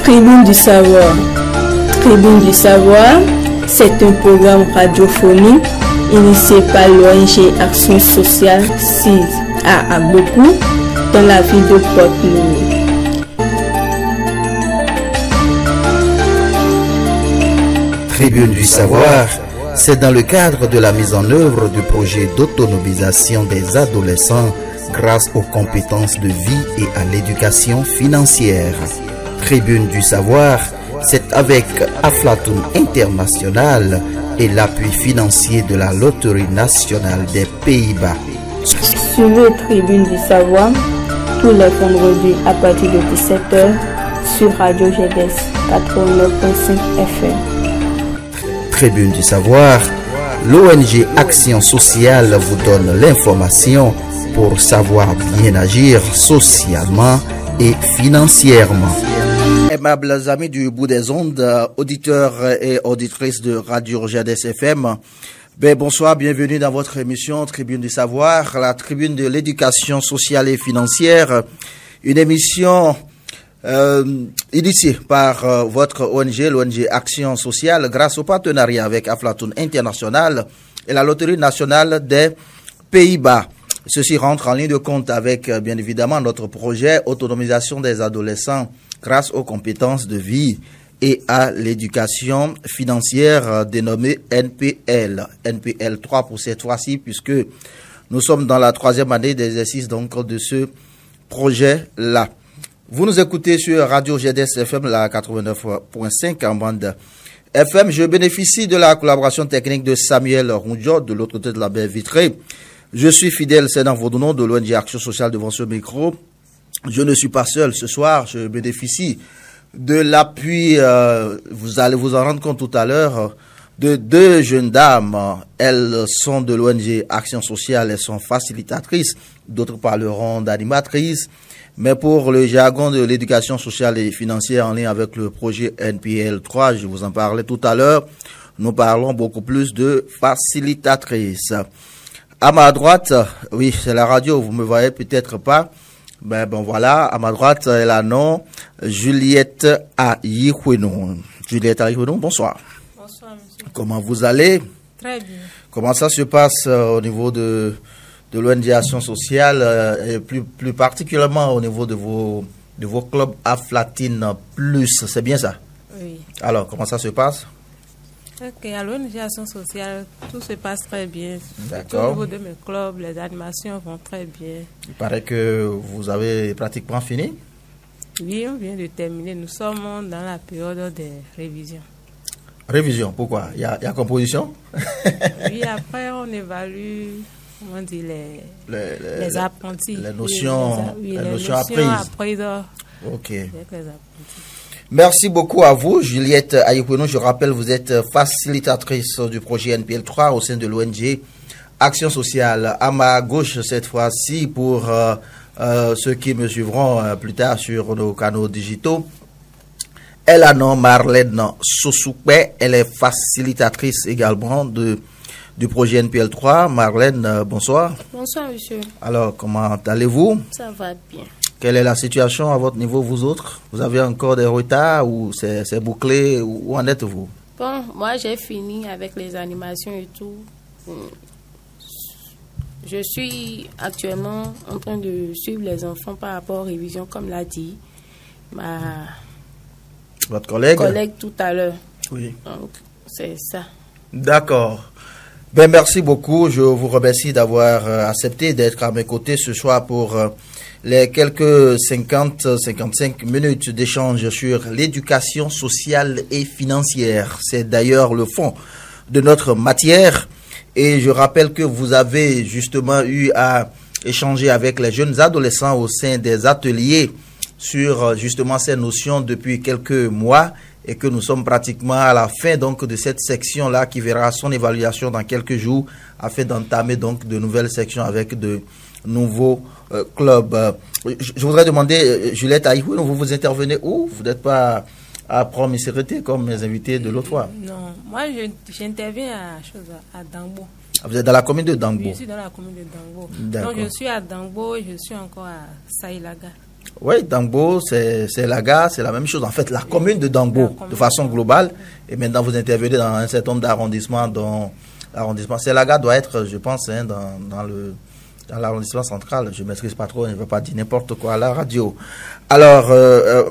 Tribune du savoir. Tribune du savoir, c'est un programme radiophonique initié par l'ONG Action Sociale 6 à Agbokou dans la ville de Port-Louis. Tribune du savoir, c'est dans le cadre de la mise en œuvre du projet d'autonomisation des adolescents grâce aux compétences de vie et à l'éducation financière. Tribune du savoir, c'est avec Aflatoun International et l'appui financier de la Loterie nationale des Pays-Bas. Suivez Tribune du savoir tous les vendredis à partir de 17h sur Radio GDS 89.5 FM. Tribune du savoir, l'ONG Action Sociale vous donne l'information pour savoir bien agir socialement et financièrement. Aimables amis du bout des ondes, auditeurs et auditrices de Radio GDS FM, bonsoir, bienvenue dans votre émission Tribune du savoir, la tribune de l'éducation sociale et financière, une émission initiée par votre ONG, l'ONG Action Sociale, grâce au partenariat avec Aflatoun International et la Loterie nationale des Pays-Bas. Ceci rentre en ligne de compte avec, bien évidemment, notre projet autonomisation des adolescents grâce aux compétences de vie et à l'éducation financière dénommée NPL. NPL 3 pour cette fois-ci, puisque nous sommes dans la 3e année d'exercice donc de ce projet-là. Vous nous écoutez sur Radio GDS FM, la 89.5 en bande FM. Je bénéficie de la collaboration technique de Samuel Rondiot de l'autre côté de la baie vitrée. Je suis fidèle, c'est dans votre nom de l'ONG Action Sociale devant ce micro. Je ne suis pas seul ce soir, je bénéficie de l'appui, vous allez vous en rendre compte tout à l'heure, de deux jeunes dames. Elles sont de l'ONG Action Sociale, elles sont facilitatrices, d'autres parleront d'animatrices. Mais pour le jargon de l'éducation sociale et financière en lien avec le projet NPL 3, je vous en parlais tout à l'heure, nous parlons beaucoup plus de facilitatrices. À ma droite, oui, c'est la radio, vous me voyez peut-être pas. Bon voilà, à ma droite, elle a nom Juliette Ayikweno. Juliette Ayikweno, bonsoir. Bonsoir, monsieur. Comment vous allez? Très bien. Comment ça se passe au niveau de l'ONG Action Sociale et plus particulièrement au niveau de vos clubs Aflatine Plus, c'est bien ça? Oui. Alors, comment ça se passe? Ok, à l'ONG Action Sociale, tout se passe très bien. D'accord. Au niveau de mes clubs, les animations vont très bien. Il paraît que vous avez pratiquement fini? Oui, on vient de terminer. Nous sommes dans la période des révisions. Révision, pourquoi? Il y a composition? Oui, après on évalue, comment dire, les apprentis. Les notions, les notions apprises. Ok. Avec les apprentis. Merci beaucoup à vous, Juliette Ayikweno. Je rappelle, vous êtes facilitatrice du projet NPL 3 au sein de l'ONG Action Sociale. À ma gauche, cette fois-ci, pour ceux qui me suivront plus tard sur nos canaux digitaux, elle a nom Marlène Sosoupe. Elle est facilitatrice également du projet NPL 3. Marlène, bonsoir. Bonsoir, monsieur. Alors, comment allez-vous? Ça va bien. Quelle est la situation à votre niveau, vous autres? Vous avez encore des retards ou c'est bouclé? Où en êtes-vous? Bon, moi j'ai fini avec les animations et tout. Je suis actuellement en train de suivre les enfants par rapport aux révisions, comme l'a dit votre collègue tout à l'heure. Oui. Donc, c'est ça. D'accord. Merci beaucoup. Je vous remercie d'avoir accepté d'être à mes côtés ce soir pour les quelques 50-55 minutes d'échange sur l'éducation sociale et financière. C'est d'ailleurs le fond de notre matière. Et je rappelle que vous avez justement eu à échanger avec les jeunes adolescents au sein des ateliers sur justement ces notions depuis quelques mois et que nous sommes pratiquement à la fin donc de cette section-là qui verra son évaluation dans quelques jours afin d'entamer donc de nouvelles sections avec de nouveaux clubs. Je voudrais demander, Juliette Ayikweno, vous intervenez où? Vous n'êtes pas à promisérité comme mes invités de l'autre fois? Non, moi j'interviens à Dangbo. Vous êtes dans la commune de Dangbo? Je suis dans la commune de Dangbo. D'accord. Donc je suis à Dangbo et je suis encore à Saïlaga. Oui, Dangbo, c'est la gare, c'est la même chose. En fait, la commune de Dangbo, de façon globale. Et maintenant, vous intervenez dans un certain nombre d'arrondissements, dont l'arrondissement. C'est la gare doit être, je pense, hein, dans l'arrondissement central. Je ne maîtrise pas trop, je ne veux pas dire n'importe quoi à la radio. Alors,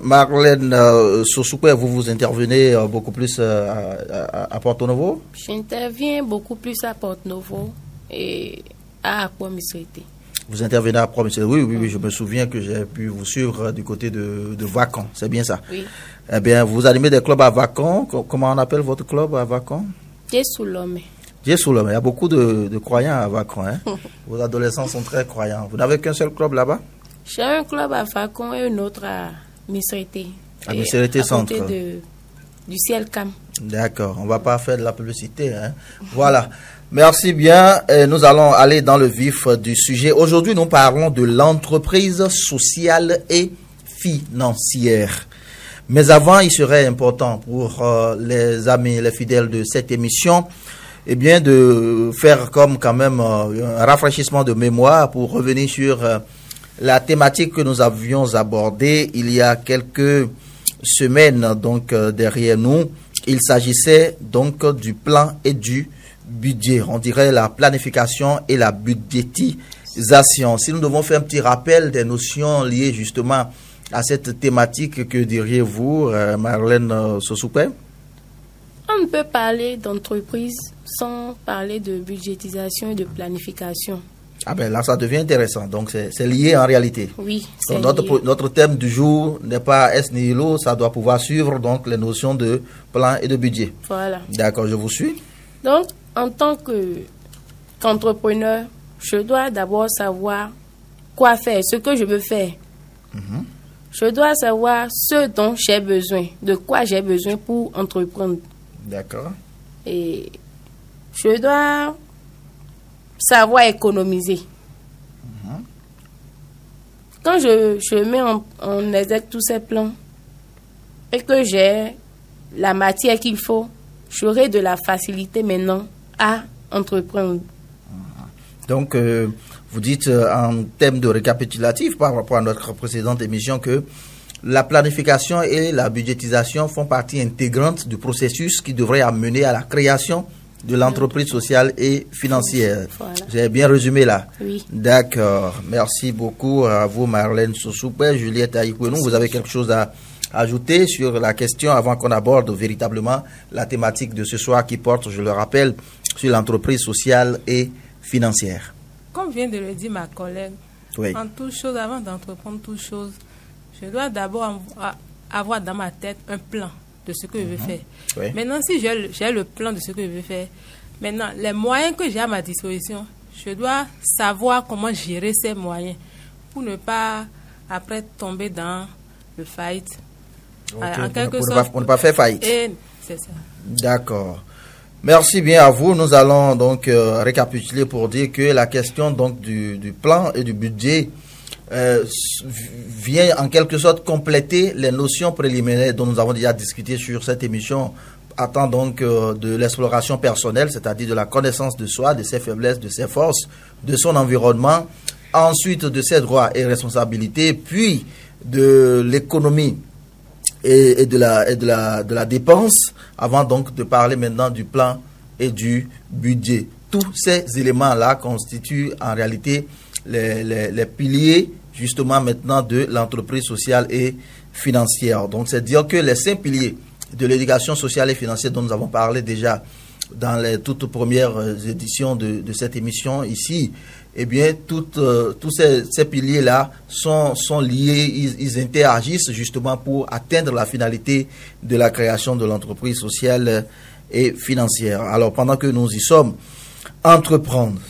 Marlène Sosoukwe, vous intervenez beaucoup plus à Porto-Novo? J'interviens beaucoup plus à Porto-Novo et à Akwa-Missété. Vous intervenez à Akwa-Missété. Oui, je me souviens que j'ai pu vous suivre du côté de Vacan, c'est bien ça? Oui. Eh bien, vous animez des clubs à Vacan. Comment on appelle votre club à Vacan? Djesoulome. Djesoulome, il y a beaucoup de croyants à Vacan. Hein? Vos adolescents sont très croyants. Vous n'avez qu'un seul club là-bas? J'ai un club à Vacan et un autre à Missété. À Missété Centre. Du Ciel Cam. D'accord, on ne va pas faire de la publicité. Hein? Voilà. Merci bien. Nous allons aller dans le vif du sujet. Aujourd'hui, nous parlons de l'entreprise sociale et financière. Mais avant, il serait important pour les amis, les fidèles de cette émission, eh bien, de faire comme quand même un rafraîchissement de mémoire pour revenir sur la thématique que nous avions abordée il y a quelques semaines, donc derrière nous. Il s'agissait donc du plan et du budget. On dirait la planification et la budgétisation. Si nous devons faire un petit rappel des notions liées justement à cette thématique, que diriez-vous, Marlène Sosoukwe? On ne peut parler d'entreprise sans parler de budgétisation et de planification. Ah ben là, ça devient intéressant. Donc, c'est lié en réalité. Oui, c'est donc, lié. Notre thème du jour n'est pas es nihilo, ça doit pouvoir suivre donc les notions de plan et de budget. Voilà. D'accord, je vous suis. Donc, en tant qu'entrepreneur, je dois d'abord savoir quoi faire, ce que je veux faire. Je dois savoir ce dont j'ai besoin, de quoi j'ai besoin pour entreprendre. D'accord. Et je dois savoir économiser. Quand je mets en exergue tous ces plans et que j'ai la matière qu'il faut, j'aurai de la facilité maintenant à entreprendre. Donc, vous dites en termes de récapitulatif par rapport à notre précédente émission que la planification et la budgétisation font partie intégrante du processus qui devrait amener à la création de l'entreprise sociale et financière. Voilà. J'ai bien résumé là. Oui. D'accord. Merci beaucoup à vous, Marlène Sosoukwe, Juliette Aïkouenou. Vous avez quelque chose à ajouter sur la question avant qu'on aborde véritablement la thématique de ce soir qui porte, je le rappelle, sur l'entreprise sociale et financière. Comme vient de le dire ma collègue, Oui. en toute chose, avant d'entreprendre toute chose, je dois d'abord avoir dans ma tête un plan de ce que je veux faire. Oui. Maintenant, si j'ai le plan de ce que je veux faire, maintenant, les moyens que j'ai à ma disposition, je dois savoir comment gérer ces moyens pour ne pas, après, tomber dans le faillite. Okay. En quelque sorte. Pour ne pas faire faillite. C'est ça. D'accord. Merci bien à vous. Nous allons donc récapituler pour dire que la question donc du plan et du budget vient en quelque sorte compléter les notions préliminaires dont nous avons déjà discuté sur cette émission, attend donc de l'exploration personnelle, c'est-à-dire de la connaissance de soi, de ses faiblesses, de ses forces, de son environnement, ensuite de ses droits et responsabilités, puis de l'économie et de la dépense, avant donc de parler maintenant du plan et du budget. Tous ces éléments-là constituent en réalité les piliers justement maintenant de l'entreprise sociale et financière. Donc c'est dire que les 5 piliers de l'éducation sociale et financière dont nous avons parlé déjà dans les toutes premières éditions de cette émission ici, eh bien tous ces piliers-là sont liés, ils interagissent justement pour atteindre la finalité de la création de l'entreprise sociale et financière. Alors pendant que nous y sommes, entreprendre.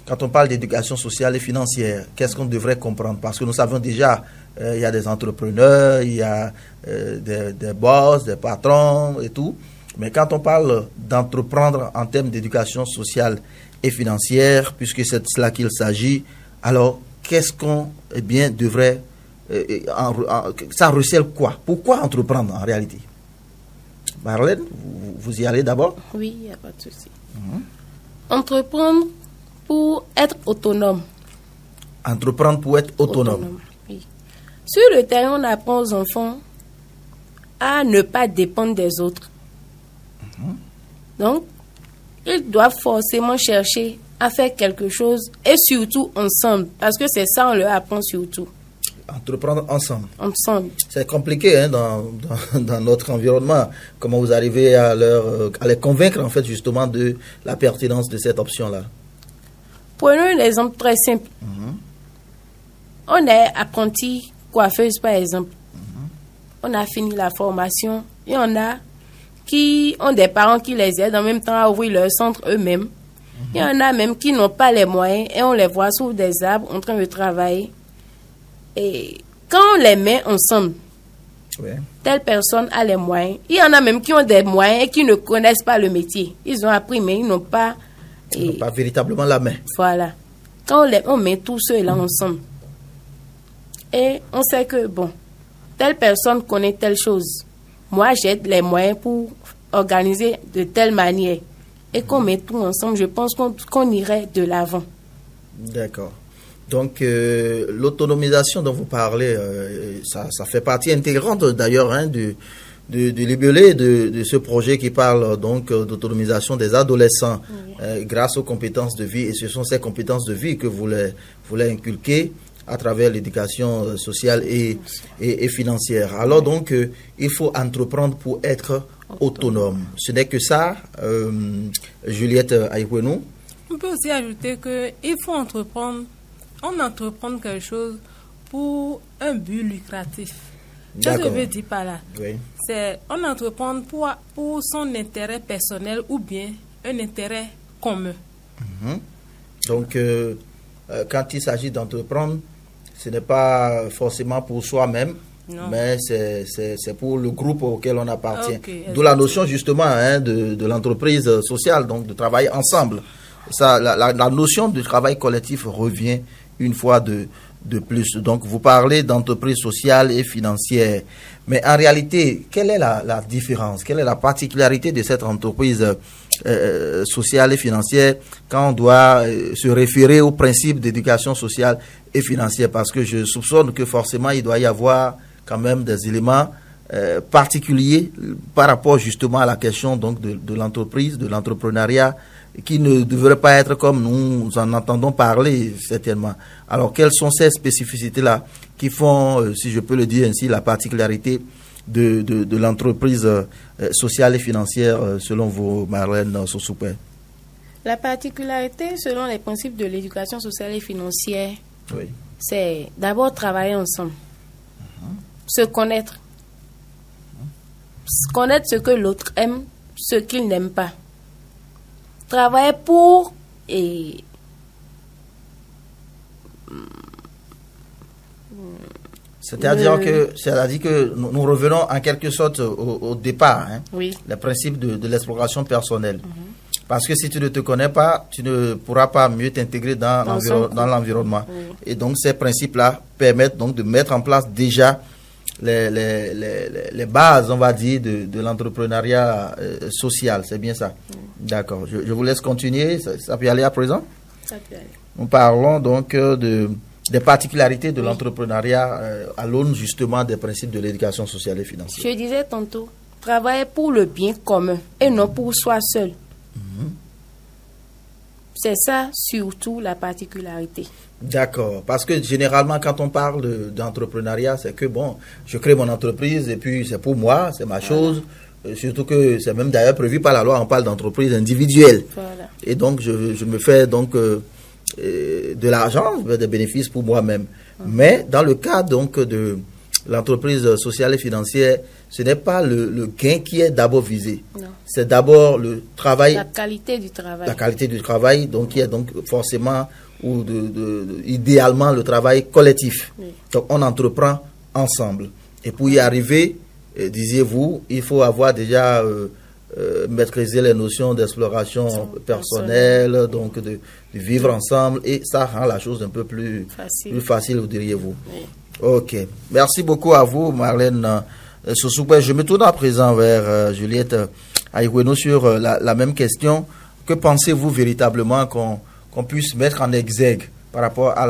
Quand on parle d'éducation sociale et financière, qu'est-ce qu'on devrait comprendre? Parce que nous savons déjà, il y a des entrepreneurs, il y a des boss, des patrons et tout. Mais quand on parle d'entreprendre en termes d'éducation sociale et financière, puisque c'est de cela qu'il s'agit, alors qu'est-ce qu'on devrait... ça recèle quoi? Pourquoi entreprendre en réalité? Marlène, vous y allez d'abord? Oui, il n'y a pas de souci. Entreprendre pour être autonome. Entreprendre pour être autonome. Oui. Sur le terrain, on apprend aux enfants à ne pas dépendre des autres. Donc, ils doivent forcément chercher à faire quelque chose et surtout ensemble, parce que c'est ça on leur apprend surtout. Entreprendre ensemble. Ensemble. C'est compliqué hein, dans notre environnement. Comment vous arrivez à les convaincre en fait justement de la pertinence de cette option-là? Prenons un exemple très simple. On est apprenti coiffeuse par exemple. On a fini la formation et on a qui ont des parents qui les aident en même temps à ouvrir leur centre eux-mêmes. Il y en a même qui n'ont pas les moyens et on les voit sous des arbres en train de travailler. Et quand on les met ensemble, telle personne a les moyens. Il y en a même qui ont des moyens et qui ne connaissent pas le métier. Ils ont appris mais ils n'ont pas... pas véritablement la main. Voilà. Quand on met tout cela ensemble et on sait que bon, telle personne connaît telle chose. Moi, j'ai les moyens pour organiser de telle manière. Et qu'on met tout ensemble, je pense qu'on irait de l'avant. D'accord. Donc, l'autonomisation dont vous parlez, ça fait partie intégrante d'ailleurs hein, du libellé de ce projet qui parle donc d'autonomisation des adolescents grâce aux compétences de vie. Et ce sont ces compétences de vie que vous voulez inculquer à travers l'éducation sociale et financière. Alors donc, il faut entreprendre pour être autonome. Ce n'est que ça, Juliette Aïkwenou. On peut aussi ajouter qu'il faut entreprendre quelque chose pour un but lucratif. Ce que je veux dire par là, c'est on entreprendre pour son intérêt personnel ou bien un intérêt commun. Donc, quand il s'agit d'entreprendre, ce n'est pas forcément pour soi-même, mais c'est pour le groupe auquel on appartient. D'où la notion justement hein, de l'entreprise sociale, donc de travailler ensemble. Ça, la notion de travail collectif revient une fois de plus. Donc vous parlez d'entreprise sociale et financière. Mais en réalité, quelle est la différence? Quelle est la particularité de cette entreprise sociale et financière quand on doit se référer au principe d'éducation sociale et financière? Parce que je soupçonne que forcément il doit y avoir quand même des éléments particuliers par rapport justement à la question donc de l'entreprise, de l'entrepreneuriat, qui ne devrait pas être comme nous en entendons parler certainement. Alors quelles sont ces spécificités-là qui font, si je peux le dire ainsi, la particularité de l'entreprise sociale et financière selon vous, Marlène Sosoupé? La particularité selon les principes de l'éducation sociale et financière, c'est d'abord travailler ensemble, se connaître, connaître ce que l'autre aime, ce qu'il n'aime pas. Travailler pour et c'est-à-dire que nous revenons en quelque sorte au départ, hein, les principes de l'exploration personnelle. Parce que si tu ne te connais pas, tu ne pourras pas mieux t'intégrer dans l'environnement. Et donc ces principes-là permettent donc de mettre en place déjà les bases, on va dire, de l'entrepreneuriat social. C'est bien ça? D'accord. Je vous laisse continuer. Ça peut aller à présent? Ça peut aller. Nous parlons donc des particularités de l'entrepreneuriat à l'aune justement des principes de l'éducation sociale et financière. Je disais tantôt, travailler pour le bien commun et non pour soi seul. C'est ça surtout la particularité. D'accord, parce que généralement quand on parle d'entrepreneuriat, c'est que bon, je crée mon entreprise et puis c'est pour moi, c'est ma chose. Surtout que c'est même d'ailleurs prévu par la loi, on parle d'entreprise individuelle. Voilà. Et donc je me fais donc de l'argent, des bénéfices pour moi-même. Mais dans le cas donc de l'entreprise sociale et financière, ce n'est pas le gain qui est d'abord visé. C'est d'abord le travail. La qualité du travail. La qualité du travail, donc qui est donc forcément ou idéalement le travail collectif. Donc on entreprend ensemble. Et pour y arriver, disiez-vous, il faut avoir déjà maîtrisé les notions d'exploration personnelle, donc de vivre ensemble, et ça rend la chose un peu plus facile, vous diriez-vous. Ok. Merci beaucoup à vous, Marlène Sosoupé. Je me tourne à présent vers Juliette Aïkwenou sur la même question. Que pensez-vous véritablement qu'on puisse mettre en exergue? par rapport à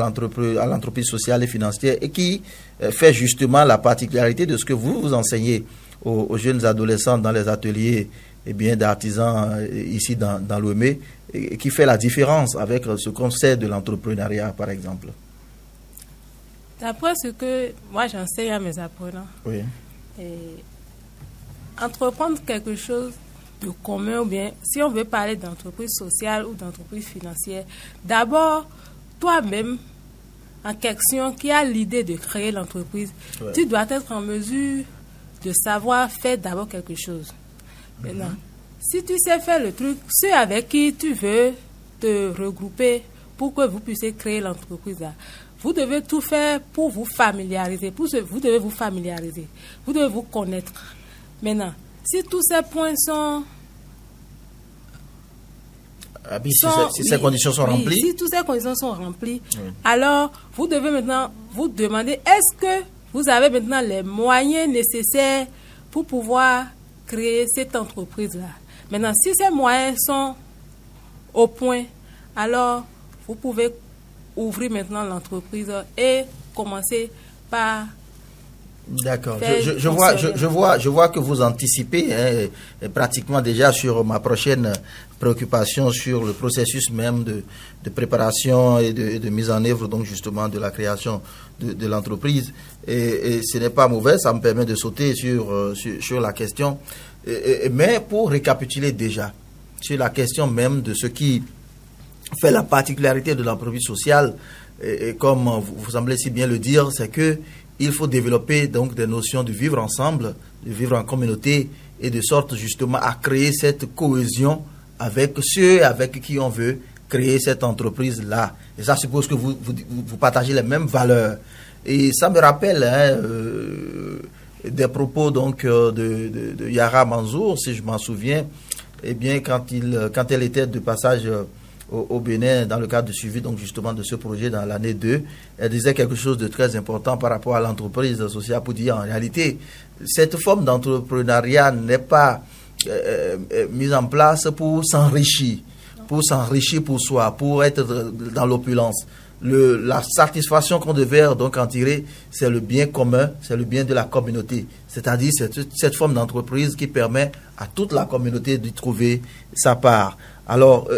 l'entreprise sociale et financière et qui fait justement la particularité de ce que vous enseignez aux jeunes adolescents dans les ateliers d'artisans ici dans l'OME, et qui fait la différence avec ce qu'on sait de l'entrepreneuriat, par exemple? D'après ce que moi j'enseigne à mes apprenants, oui. Entreprendre quelque chose de commun, ou bien si on veut parler d'entreprise sociale ou d'entreprise financière, d'abord, toi-même, en question, qui a l'idée de créer l'entreprise, tu dois être en mesure de savoir faire d'abord quelque chose. Maintenant, si tu sais faire le truc, ceux avec qui tu veux te regrouper pour que vous puissiez créer l'entreprise là, vous devez tout faire pour vous familiariser. Vous devez vous familiariser. Vous devez vous connaître. Maintenant, si tous ces points sont... Si ces conditions sont remplies. Si toutes ces conditions sont remplies, alors vous devez maintenant vous demander, est-ce que vous avez maintenant les moyens nécessaires pour pouvoir créer cette entreprise-là? Maintenant, si ces moyens sont au point, alors vous pouvez ouvrir maintenant l'entreprise et commencer par... D'accord. Je vois que vous anticipez pratiquement déjà sur ma prochaine préoccupation sur le processus même de préparation et de mise en œuvre, donc justement de la création de l'entreprise. Et ce n'est pas mauvais, ça me permet de sauter sur la question. Mais pour récapituler déjà sur la question même de ce qui fait la particularité de l'entreprise sociale, et comme vous semblez si bien le dire, c'est que il faut développer donc des notions de vivre ensemble, de vivre en communauté, et de sorte justement à créer cette cohésion avec ceux avec qui on veut créer cette entreprise-là. Et ça suppose que vous partagez les mêmes valeurs. Et ça me rappelle des propos donc de Yara Manzour, si je m'en souviens, eh bien quand elle était de passage au Bénin dans le cadre du suivi donc justement de ce projet dans l'année 2, elle disait quelque chose de très important par rapport à l'entreprise sociale, pour dire en réalité cette forme d'entrepreneuriat n'est pas mise en place pour s'enrichir pour soi, pour être dans l'opulence. La satisfaction qu'on devait donc en tirer, c'est le bien commun, c'est le bien de la communauté. C'est-à-dire cette forme d'entreprise qui permet à toute la communauté de trouver sa part. Alors,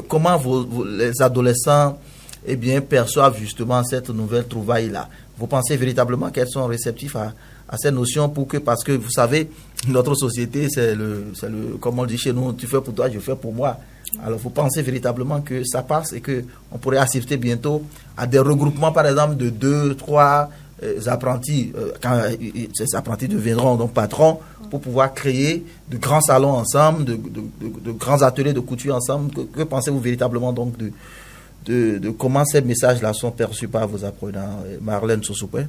comment les adolescents perçoivent justement cette nouvelle trouvaille-là? Vous pensez véritablement qu'elles sont réceptives à ces notions parce que vous savez, notre société, c'est comme on dit chez nous, tu fais pour toi, je fais pour moi. Alors, vous pensez véritablement que ça passe et qu'on pourrait assister bientôt à des regroupements, par exemple, de 2, 3 apprentis, quand ces apprentis deviendront donc patrons, pour pouvoir créer de grands salons ensemble, de grands ateliers de couture ensemble. Que pensez-vous véritablement donc de comment ces messages-là sont perçus par vos apprenants? Marlène Sosoupé?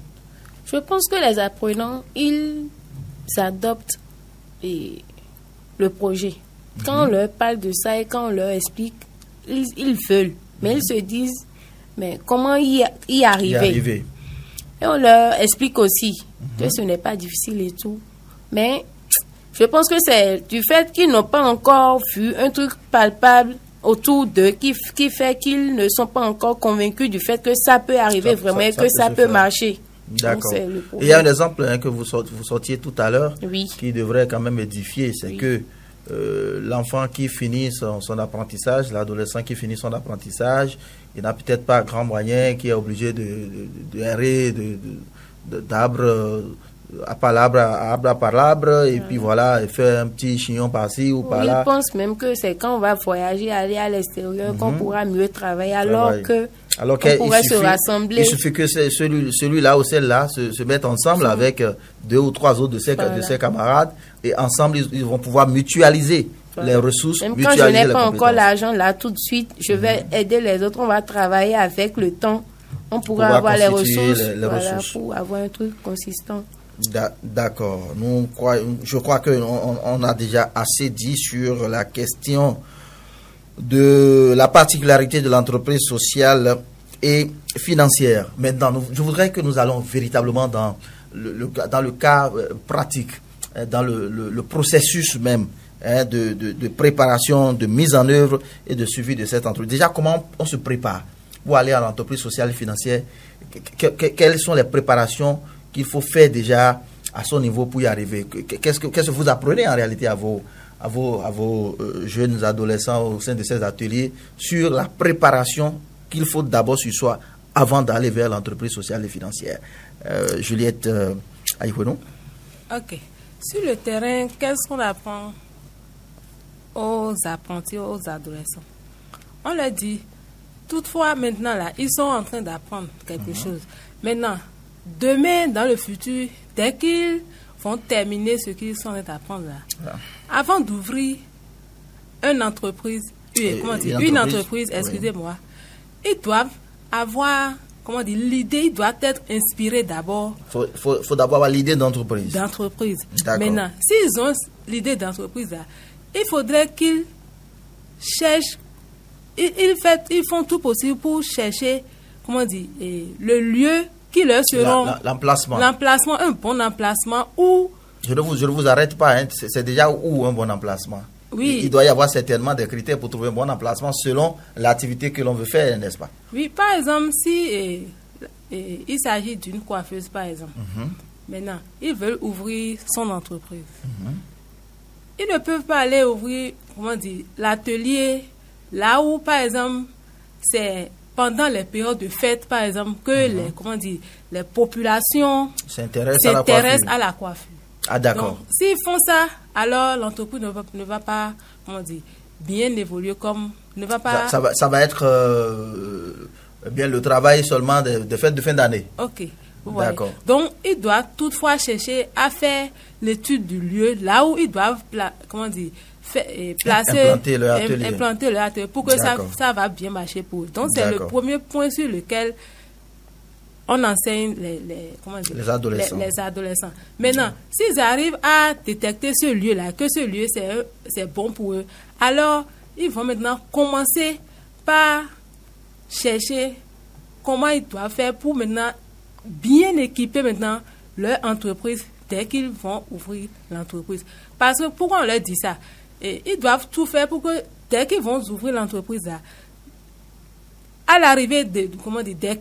Je pense que les apprenants, ils adoptent le projet. Quand on leur parle de ça et quand on leur explique, ils veulent. Mais ils se disent, mais comment y arriver? Et on leur explique aussi que ce n'est pas difficile et tout. Mais je pense que c'est du fait qu'ils n'ont pas encore vu un truc palpable autour d'eux qui fait qu'ils ne sont pas encore convaincus du fait que ça peut arriver vraiment et que ça peut marcher. D'accord. Il y a un exemple que vous sortiez tout à l'heure qui devrait quand même édifier, c'est que l'enfant qui finit son apprentissage, l'adolescent qui finit son apprentissage, il n'a peut-être pas grand moyen, qui est obligé de errer d'arbre à palabre, et puis voilà, faire un petit chignon par-ci ou par-là. Je pense même que c'est quand on va voyager, aller à l'extérieur, qu'on pourra mieux travailler, alors qu'on pourrait se rassembler. Il suffit que celui-là ou celle-là se mettent ensemble avec 2 ou 3 autres de ses camarades, et ensemble, ils vont pouvoir mutualiser les ressources. Même quand je n'ai pas encore l'argent là tout de suite, je vais aider les autres, on va travailler avec le temps. On pourra avoir les ressources, pour avoir un truc consistant. D'accord. Je crois qu'on a déjà assez dit sur la question de la particularité de l'entreprise sociale et financière. Maintenant, je voudrais que nous allons véritablement dans le cas pratique, dans le processus même de préparation, de mise en œuvre et de suivi de cette entreprise. Déjà, comment on se prépare? pour aller à l'entreprise sociale et financière, quelles sont les préparations qu'il faut faire déjà à son niveau pour y arriver? Qu'est-ce que vous apprenez en réalité à vos jeunes adolescents au sein de ces ateliers sur la préparation qu'il faut d'abord sur soi avant d'aller vers l'entreprise sociale et financière? Juliette Aïkounou. Ok. Sur le terrain, qu'est-ce qu'on apprend aux apprentis, aux adolescents? On leur dit, toutefois, maintenant, là, ils sont en train d'apprendre quelque chose. Maintenant, demain, dans le futur, dès qu'ils vont terminer ce qu'ils sont en train d'apprendre là, avant d'ouvrir une entreprise, excusez-moi, ils doivent avoir, l'idée, ils doivent être inspirés d'abord. Faut d'abord avoir l'idée d'entreprise. Maintenant, s'ils ont l'idée d'entreprise là, il faudrait qu'ils cherchent, ils font tout possible pour chercher, le lieu qui leur seront l'emplacement, un bon emplacement où. Je ne vous arrête pas, hein, c'est déjà où un bon emplacement. Oui. Il doit y avoir certainement des critères pour trouver un bon emplacement selon l'activité que l'on veut faire, n'est-ce pas? Oui, par exemple, si il s'agit d'une coiffeuse, par exemple, maintenant, ils veulent ouvrir son entreprise. Ils ne peuvent pas aller ouvrir, l'atelier là où, par exemple, c'est pendant les périodes de fête, par exemple, que les populations s'intéressent à la coiffure. Ah, d'accord. Donc, s'ils font ça, alors l'entreprise ne va pas, bien évoluer comme, ne va pas... Ça va être bien le travail seulement de fête de fin d'année. Ok. D'accord. Donc, ils doivent toutefois chercher à faire l'étude du lieu, là où ils doivent, implanter leur atelier pour que ça va bien marcher pour eux. Donc, c'est le premier point sur lequel on enseigne les adolescents. Maintenant, s'ils arrivent à détecter ce lieu-là, que ce lieu c'est bon pour eux, alors ils vont maintenant commencer par chercher comment ils doivent faire pour maintenant bien équiper maintenant leur entreprise dès qu'ils vont ouvrir l'entreprise. Parce que pourquoi on leur dit ça? Ils doivent tout faire pour que dès qu'ils vont ouvrir l'entreprise là, à l'arrivée des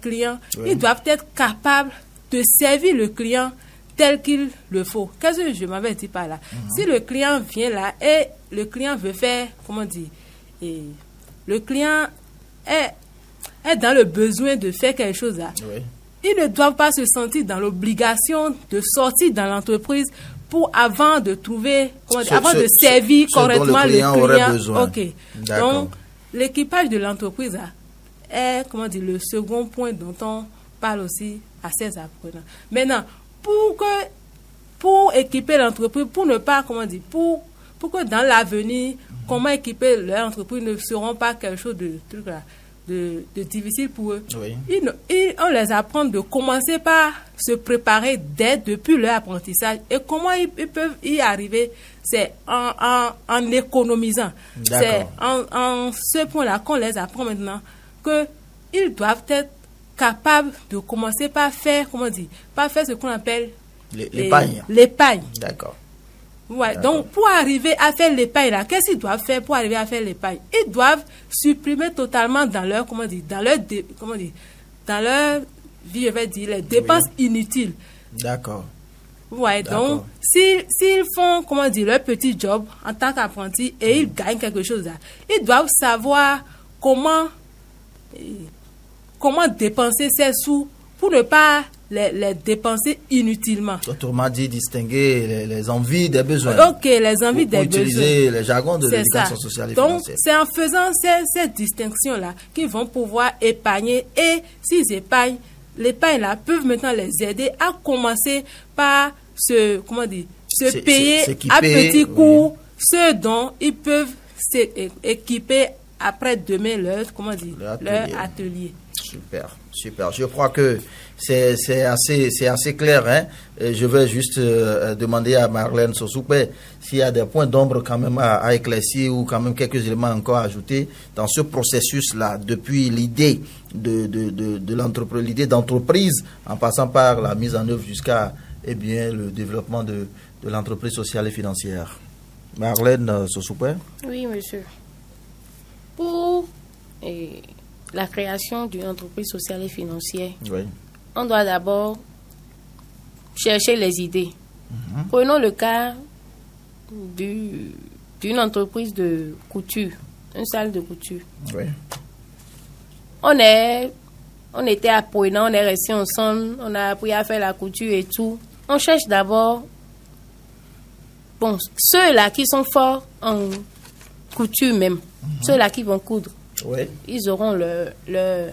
clients, ils doivent être capables de servir le client tel qu'il le faut. Qu'est-ce que je m'avais dit par là? Si le client vient là et le client veut faire, le client est dans le besoin de faire quelque chose là, ils ne doivent pas se sentir dans l'obligation de sortir dans l'entreprise pour avant de trouver, avant de servir correctement le client. Aurait besoin. Ok. Donc, l'équipage de l'entreprise là, est le second point dont on parle aussi à ces apprenants. Maintenant, pour équiper l'entreprise, pour ne pas, pour que dans l'avenir, comment équiper leur entreprise ne seront pas quelque chose de difficile pour eux. On les apprend de commencer par se préparer depuis leur apprentissage. Et comment ils peuvent y arriver, c'est en économisant. C'est en ce point-là qu'on les apprend maintenant qu'ils doivent être capables de commencer par faire, par faire ce qu'on appelle l'épargne. D'accord. Ouais, donc pour arriver à faire l'épargne là, qu'est-ce qu'ils doivent faire pour arriver à faire l'épargne? Ils doivent supprimer totalement dans leur dans leur vie, je vais dire, les dépenses inutiles. D'accord. Ouais, donc s'ils font leur petit job en tant qu'apprenti et ils gagnent quelque chose là, ils doivent savoir comment dépenser ces sous pour ne pas les dépenser inutilement. Autrement dit, distinguer les envies des besoins. Ok, les envies des besoins. Utiliser les jargons de l'éducation sociale et financière. Donc, c'est en faisant ces distinctions-là qu'ils vont pouvoir épargner. Et s'ils épargnent, l'épargne là peuvent maintenant les aider à commencer par se payer à petits coups ce dont ils peuvent s'équiper après demain leur atelier. Super. Je crois que c'est assez clair. Hein? Je vais juste demander à Marlène Sosoupé s'il y a des points d'ombre quand même à éclaircir ou quand même quelques éléments encore à ajouter dans ce processus-là, depuis l'idée de l'entreprise, l'idée d'entreprise, en passant par la mise en œuvre jusqu'à le développement de l'entreprise sociale et financière. Marlène Sosoupé. Oui, monsieur. Pour la création d'une entreprise sociale et financière, oui, on doit d'abord chercher les idées. Prenons le cas d'une entreprise de couture, une salle de couture. oui. On était apprenants, on est restés ensemble, on a appris à faire la couture et tout. On cherche d'abord, ceux-là qui sont forts en couture même, ceux-là qui vont coudre, Oui. ils auront leur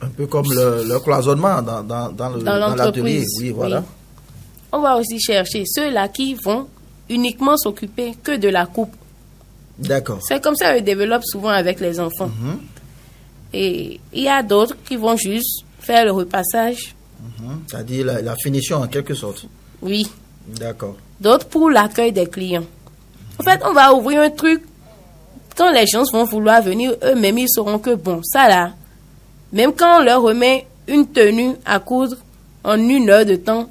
Un peu comme le cloisonnement dans l'atelier. Oui, voilà. Oui. On va aussi chercher ceux-là qui vont uniquement s'occuper que de la coupe. D'accord. C'est comme ça qu'ils développent souvent avec les enfants. Et il y a d'autres qui vont juste faire le repassage. C'est-à-dire la finition en quelque sorte. Oui. D'accord. D'autres pour l'accueil des clients. En fait, on va ouvrir un truc. Quand les gens vont vouloir venir, eux-mêmes, ils sauront que bon, ça là, même quand on leur remet une tenue à coudre en 1 heure de temps,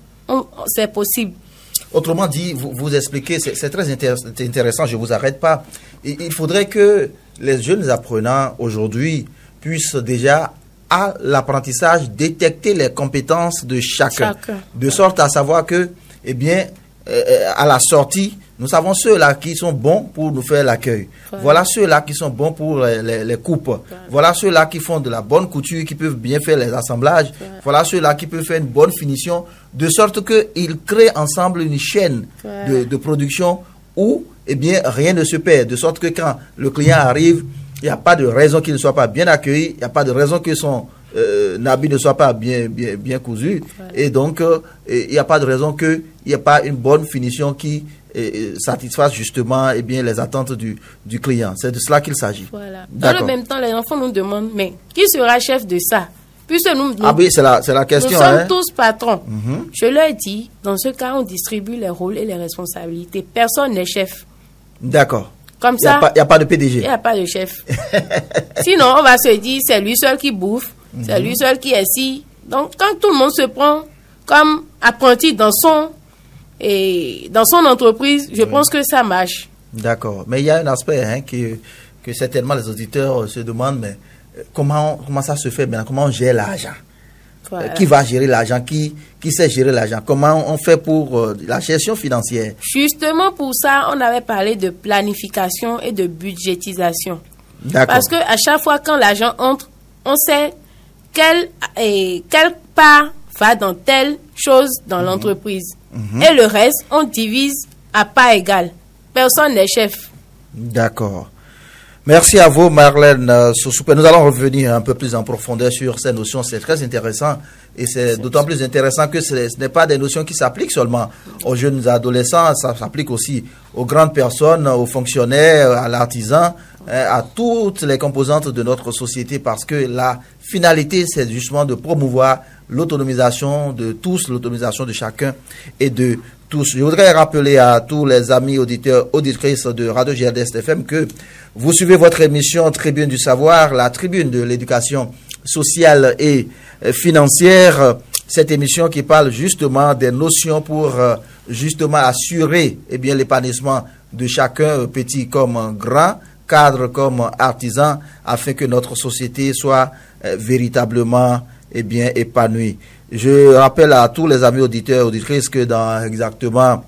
c'est possible. Autrement dit, vous expliquez, c'est très intéressant, je ne vous arrête pas. Il faudrait que les jeunes apprenants aujourd'hui puissent déjà, à l'apprentissage, détecter les compétences de chacun. De sorte à savoir que, eh bien, à la sortie, nous savons ceux-là qui sont bons pour nous faire l'accueil. Voilà ceux-là qui sont bons pour les coupes. Voilà ceux-là qui font de la bonne couture, qui peuvent bien faire les assemblages. Voilà ceux-là qui peuvent faire une bonne finition, de sorte qu'ils créent ensemble une chaîne de production où, eh bien, rien ne se perd. De sorte que quand le client arrive, il n'y a pas de raison qu'il ne soit pas bien accueilli, il n'y a pas de raison que son habit ne soit pas bien cousu. Et donc, il n'y a pas de raison qu'il n'y ait pas une bonne finition qui satisfasse justement, eh bien, les attentes du client. C'est de cela qu'il s'agit. Voilà. Dans le même temps, les enfants nous demandent, mais qui sera chef de ça? Puisque nous oui, c'est la question. Nous sommes tous patrons. Je leur dis, dans ce cas, on distribue les rôles et les responsabilités. Personne n'est chef. D'accord. Comme ça, il n'y a pas de PDG. Il n'y a pas de chef. Sinon, on va se dire, c'est lui seul qui bouffe, c'est lui seul qui est ici. Donc, quand tout le monde se prend comme apprenti dans son entreprise, je pense que ça marche. D'accord. Mais il y a un aspect que certainement les auditeurs se demandent, mais comment ça se fait maintenant? Comment on gère l'argent? Voilà. Qui va gérer l'argent? Qui sait gérer l'argent? Comment on fait pour la gestion financière? Justement pour ça, on avait parlé de planification et de budgétisation. D'accord. Parce que à chaque fois quand l'argent entre, on sait quelle part va dans telle chose dans l'entreprise. Et le reste, on divise à part égale. Personne n'est chef. D'accord. Merci à vous, Marlène Soussoupé. Nous allons revenir un peu plus en profondeur sur ces notions. C'est très intéressant. Et c'est d'autant plus intéressant que ce n'est pas des notions qui s'appliquent seulement aux jeunes adolescents. Ça s'applique aussi aux grandes personnes, aux fonctionnaires, à l'artisan, à toutes les composantes de notre société. Parce que la finalité, c'est justement de promouvoir l'autonomisation de tous, l'autonomisation de chacun et de tous. Je voudrais rappeler à tous les amis auditeurs, auditrices de Radio GRDS FM que vous suivez votre émission Tribune du Savoir, la tribune de l'éducation sociale et financière. Cette émission qui parle justement des notions pour justement assurer l'épanouissement de chacun, petit comme grand, cadre comme artisan, afin que notre société soit véritablement épanouie. Je rappelle à tous les amis auditeurs et auditrices que dans exactement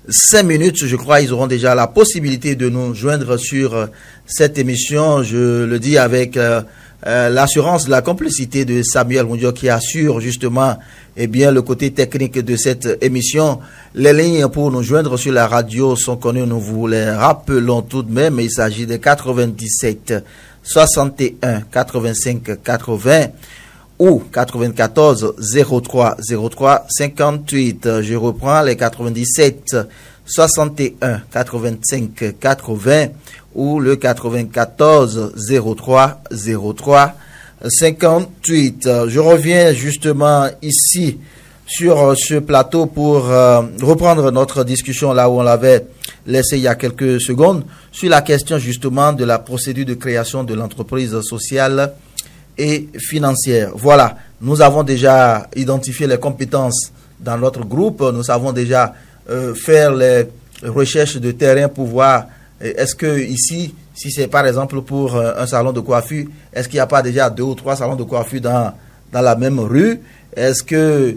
5 minutes, je crois, ils auront déjà la possibilité de nous joindre sur cette émission. Je le dis avec l'assurance de la complicité de Samuel Mundio qui assure justement le côté technique de cette émission. Les lignes pour nous joindre sur la radio sont connues, nous vous les rappelons tout de même. Il s'agit de 97 61 85 80 ou 94 03 03 58. Je reprends les 97 61 85 80 ou le 94 03 03 58. Je reviens justement ici sur ce plateau pour reprendre notre discussion là où on l'avait laissé il y a quelques secondes sur la question justement de la procédure de création de l'entreprise sociale et financière. Voilà, nous avons déjà identifié les compétences dans notre groupe, nous savons déjà faire les recherches de terrain pour voir est-ce que ici Si c'est par exemple pour un salon de coiffure, est-ce qu'il n'y a pas déjà 2 ou 3 salons de coiffure dans la même rue? Est-ce que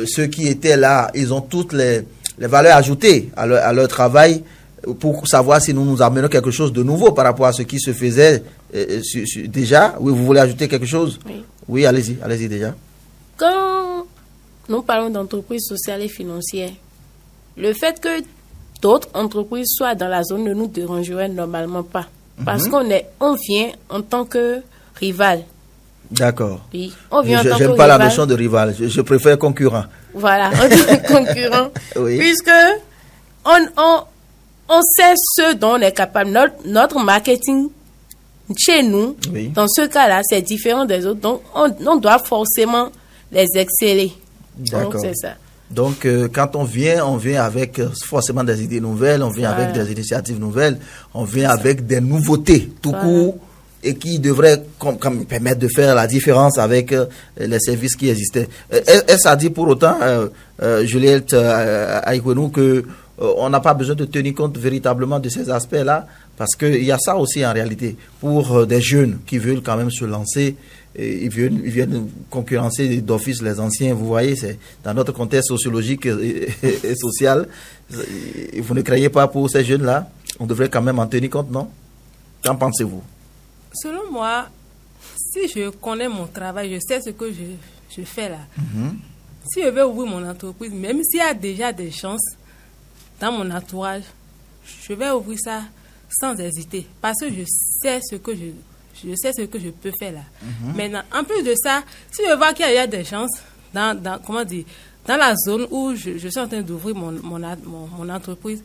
ceux qui étaient là, ils ont toutes les valeurs ajoutées à leur travail pour savoir si nous amenons quelque chose de nouveau par rapport à ce qui se faisait déjà? Oui, vous voulez ajouter quelque chose? Oui, allez-y déjà. Quand nous parlons d'entreprises sociales et financières, le fait que d'autres entreprises soient dans la zone ne nous dérangerait normalement pas. Parce qu'on vient en tant que rival. D'accord. Oui, on vient en tant que rival. J'aime pas la notion de rival, je préfère concurrent. Voilà, on dit concurrent. Oui. Puisque on sait ce dont on est capable. Notre marketing chez nous, dans ce cas-là, c'est différent des autres. Donc, on doit forcément les exceller. D'accord. Donc, c'est ça. Donc, quand on vient avec forcément des idées nouvelles, on vient avec des initiatives nouvelles, on vient avec des nouveautés tout court et qui devraient comme permettre de faire la différence avec les services qui existaient. Est-ce à dire pour autant, Juliette Aïkouenou, que on n'a pas besoin de tenir compte véritablement de ces aspects-là? Parce qu'il y a ça aussi en réalité pour des jeunes qui veulent quand même se lancer. Ils viennent concurrencer d'office les anciens. Vous voyez, c'est dans notre contexte sociologique et social. Vous ne croyez pas pour ces jeunes-là? On devrait quand même en tenir compte, non? Qu'en pensez-vous? Selon moi, si je connais mon travail, je sais ce que je fais là. Si je veux ouvrir mon entreprise, même s'il y a déjà des chances dans mon entourage, je vais ouvrir ça sans hésiter. Parce que je sais ce que je peux faire là. Maintenant, en plus de ça, si je vois qu'il y a des chances dans la zone où je suis en train d'ouvrir mon entreprise,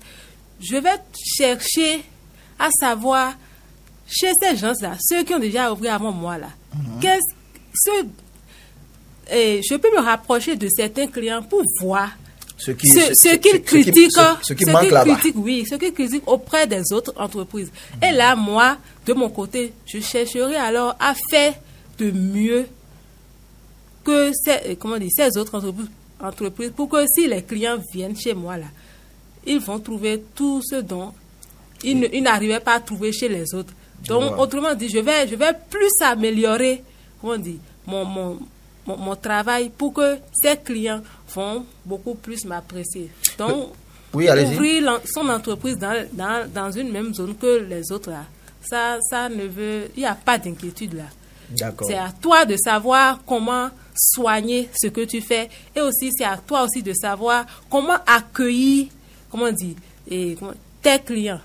je vais chercher à savoir chez ces gens-là, ceux qui ont déjà ouvert avant moi là, je peux me rapprocher de certains clients pour voir ce qu'ils critiquent, oui, ce qu'ils critiquent auprès des autres entreprises. Et là, moi, de mon côté, je chercherai alors à faire de mieux que ces autres entreprises pour que si les clients viennent chez moi là, ils vont trouver tout ce dont ils n'arrivaient pas à trouver chez les autres. Donc, autrement dit, je vais plus améliorer, mon travail pour que ces clients vont beaucoup plus m'apprécier. Donc, ouvrir son entreprise dans une même zone que les autres, là, ça ne veut... Il n'y a pas d'inquiétude là. D'accord. C'est à toi de savoir comment soigner ce que tu fais et aussi c'est à toi aussi de savoir comment accueillir, tes clients.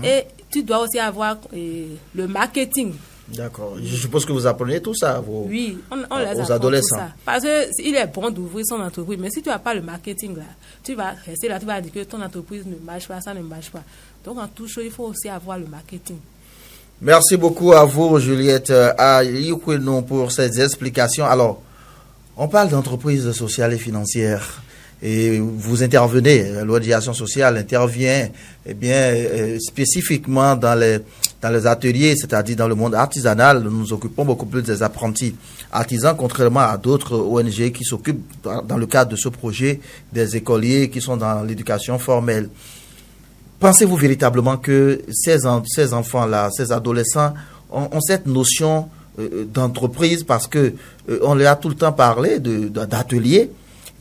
Et tu dois aussi avoir le marketing. D'accord. Je suppose que vous apprenez tout ça on les apprend adolescents. Tout ça. Parce qu'il est bon d'ouvrir son entreprise, mais si tu n'as pas le marketing là, tu vas rester là, tu vas dire que ton entreprise ne marche pas, ça ne marche pas. Donc en tout chose, il faut aussi avoir le marketing. Merci beaucoup à vous, Juliette Aïkouenou, pour ces explications. Alors, on parle d'entreprise sociale et financière. Et vous intervenez, l'ONG Action Sociale intervient spécifiquement dans les ateliers, c'est-à-dire dans le monde artisanal. Nous nous occupons beaucoup plus des apprentis artisans, contrairement à d'autres ONG qui s'occupent, dans le cadre de ce projet, des écoliers qui sont dans l'éducation formelle. Pensez-vous véritablement que ces enfants-là, ces adolescents ont cette notion d'entreprise parce que on leur a tout le temps parlé d'ateliers?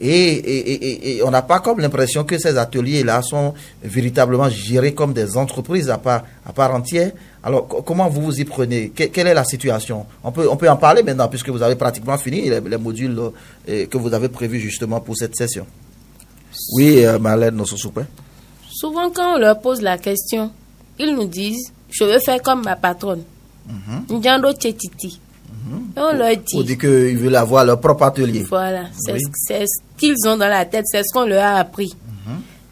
Et on n'a pas comme l'impression que ces ateliers-là sont véritablement gérés comme des entreprises à part entière. Alors, comment vous vous y prenez? Quelle est la situation? On peut en parler maintenant, puisque vous avez pratiquement fini les modules que vous avez prévus justement pour cette session. Oui, Marlène Nososoupe. Souvent, quand on leur pose la question, ils nous disent « Je veux faire comme ma patronne. » Njando Tchetiti. On leur dit. On dit qu'ils veulent avoir leur propre atelier. Voilà, c'est ce qu'ils ont dans la tête, c'est ce qu'on leur a appris.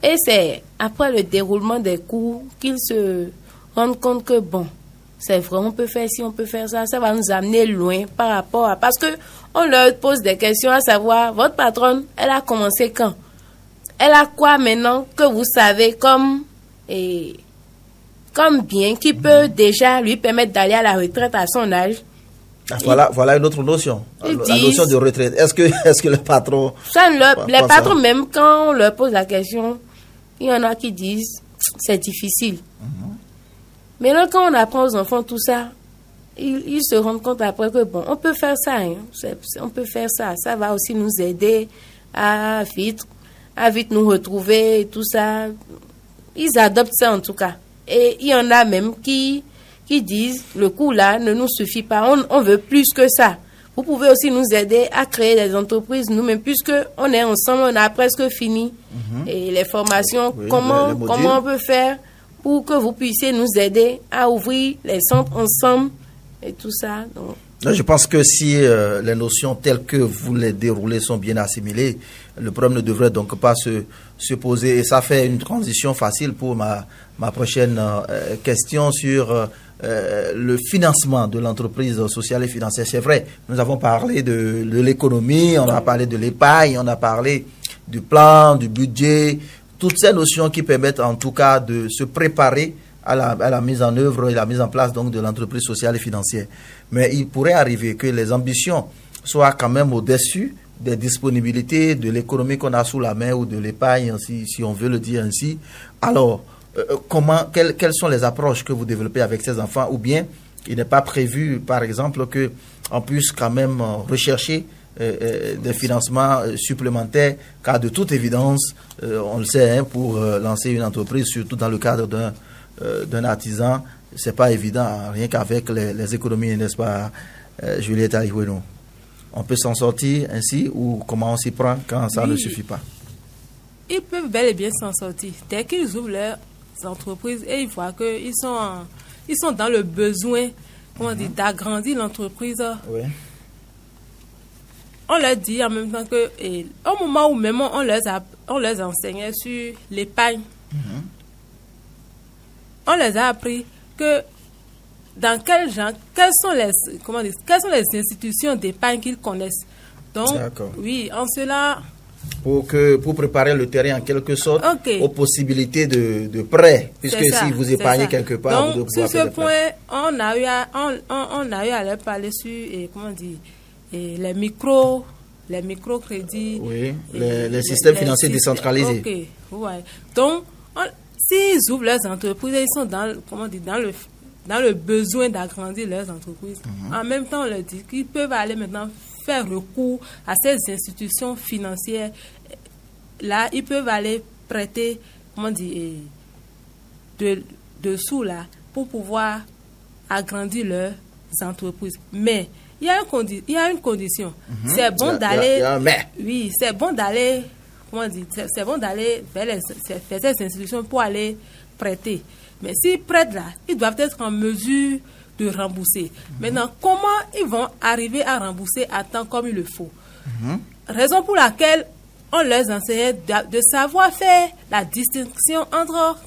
Et c'est après le déroulement des cours qu'ils se rendent compte que bon, c'est vrai, on peut faire ci, on peut faire ça, ça va nous amener loin par rapport à... Parce que on leur pose des questions à savoir, votre patronne, elle a commencé quand? Elle a quoi maintenant que vous savez comme bien qui peut déjà lui permettre d'aller à la retraite à son âge? Voilà une autre notion. La notion de retraite. Est-ce que le patron... Les patrons, même quand on leur pose la question, il y en a qui disent c'est difficile. Maintenant, quand on apprend aux enfants tout ça, ils se rendent compte après que, bon, on peut faire ça, hein, on peut faire ça. Ça va aussi nous aider à vite nous retrouver et tout ça. Ils adoptent ça en tout cas. Et il y en a même qui disent, le coût là ne nous suffit pas, on veut plus que ça. Vous pouvez aussi nous aider à créer des entreprises nous-mêmes, puisque on est ensemble, on a presque fini. Et les formations, oui, comment on peut faire pour que vous puissiez nous aider à ouvrir les centres ensemble et tout ça. Donc, je pense que si les notions telles que vous les déroulez sont bien assimilées, le problème ne devrait donc pas se poser. Et ça fait une transition facile pour ma prochaine question sur le financement de l'entreprise sociale et financière. C'est vrai, nous avons parlé de l'économie, on a parlé de l'épargne, on a parlé du plan, du budget, toutes ces notions qui permettent en tout cas de se préparer à la mise en œuvre et la mise en place donc de l'entreprise sociale et financière. Mais il pourrait arriver que les ambitions soient quand même au-dessus des disponibilités de l'économie qu'on a sous la main ou de l'épargne, si on veut le dire ainsi. Alors, quelles sont les approches que vous développez avec ces enfants, ou bien il n'est pas prévu, par exemple, qu'on puisse quand même rechercher des financements supplémentaires, car de toute évidence, on le sait, hein, pour lancer une entreprise, surtout dans le cadre d'un artisan, c'est pas évident, rien qu'avec les économies, n'est-ce pas, Juliette Aïweno? On peut s'en sortir ainsi, ou comment on s'y prend quand ça ne suffit pas? Ils peuvent bel et bien s'en sortir. Dès qu'ils ouvrent leurs entreprises et ils voient qu'ils sont dans le besoin, comment dire, d'agrandir l'entreprise, oui. On leur dit en même temps que, au moment où même on leur enseignait sur l'épargne, on les a appris que dans quel genre, quelles sont les institutions d'épargne qu'ils connaissent. Donc, oui, en cela... Pour préparer le terrain en quelque sorte aux possibilités de prêt, puisque si vous épargnez quelque part, donc, sur ce point, on a eu à leur parler sur, les microcrédits. Oui, les systèmes financiers décentralisés. Ouais. Donc, s'ils ouvrent leurs entreprises, ils sont dans le besoin d'agrandir leurs entreprises. En même temps, on leur dit qu'ils peuvent aller maintenant faire recours à ces institutions financières. Là, ils peuvent aller prêter, de sous là, pour pouvoir agrandir leurs entreprises. Mais il y a une condition. C'est bon d'aller. Oui, c'est bon d'aller. C'est bon d'aller vers ces institutions pour aller prêter. Mais s'ils prêtent là, ils doivent être en mesure de rembourser. Maintenant, comment ils vont arriver à rembourser à temps comme il le faut? Raison pour laquelle on leur enseignait de savoir faire la distinction entre,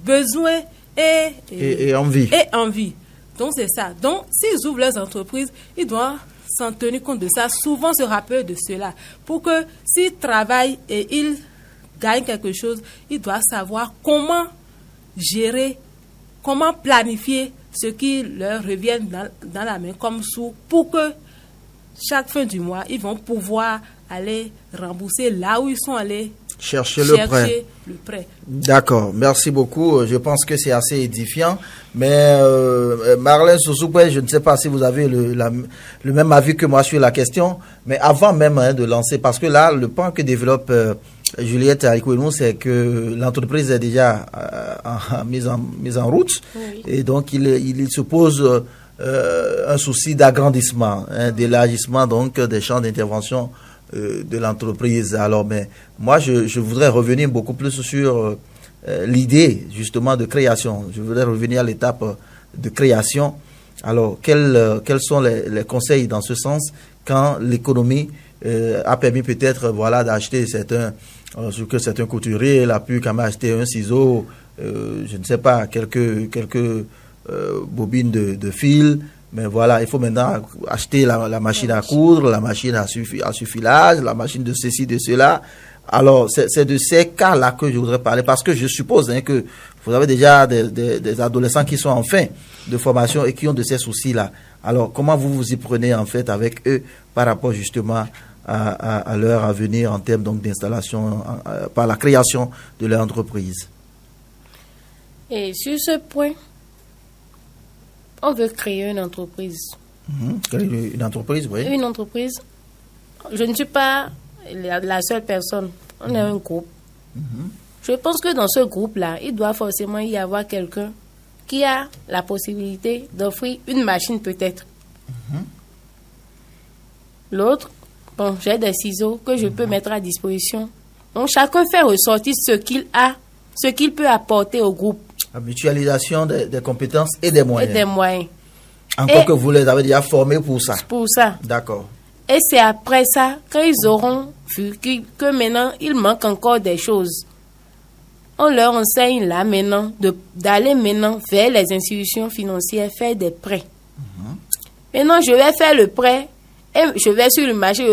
besoin et envie. Donc, c'est ça. Donc, s'ils ouvrent leurs entreprises, ils doivent s'en tenir compte de ça, souvent se rappeler de cela, pour que s'ils travaillent et ils gagnent quelque chose, ils doivent savoir comment gérer, comment planifier ce qui leur revient dans la main comme sous, pour que chaque fin du mois, ils vont pouvoir aller rembourser là où ils sont allés chercher le prêt. D'accord, merci beaucoup. Je pense que c'est assez édifiant. Mais Marlène Sosoupé, je ne sais pas si vous avez le même avis que moi sur la question. Mais avant même de lancer, parce que là, le point que développe Juliette Aïweno, c'est que l'entreprise est déjà mise en route. Oui. Et donc, il se pose un souci d'agrandissement, d'élargissement donc des champs d'intervention de l'entreprise. Alors, mais moi, je voudrais revenir beaucoup plus sur l'idée, justement, de création. Je voudrais revenir à l'étape de création. Alors, quels sont les conseils dans ce sens quand l'économie a permis peut-être, d'acheter certains couturiers, il a pu quand même acheter un ciseau, je ne sais pas, quelques bobines de fil. Mais voilà, il faut maintenant acheter la machine à coudre, la machine à suffilage, la machine de ceci, de cela. Alors, c'est de ces cas-là que je voudrais parler, parce que je suppose que vous avez déjà des adolescents qui sont en fin de formation et qui ont de ces soucis-là. Alors, comment vous vous y prenez en fait avec eux par rapport justement à leur avenir en termes donc d'installation, par la création de leur entreprise? Et sur ce point, on veut créer une entreprise. Une entreprise, oui. Une entreprise. Je ne suis pas la seule personne. On est un groupe. Je pense que dans ce groupe-là, il doit forcément y avoir quelqu'un qui a la possibilité d'offrir une machine peut-être. L'autre, bon, j'ai des ciseaux que je peux mettre à disposition. Donc chacun fait ressortir ce qu'il a, ce qu'il peut apporter au groupe. La mutualisation des compétences et des moyens. Et des moyens. Encore que vous les avez déjà formés pour ça. Pour ça. D'accord. Et c'est après ça, quand ils auront vu que maintenant, il manque encore des choses, on leur enseigne là maintenant d'aller maintenant vers les institutions financières, faire des prêts. Maintenant, je vais faire le prêt et je vais sur le marché,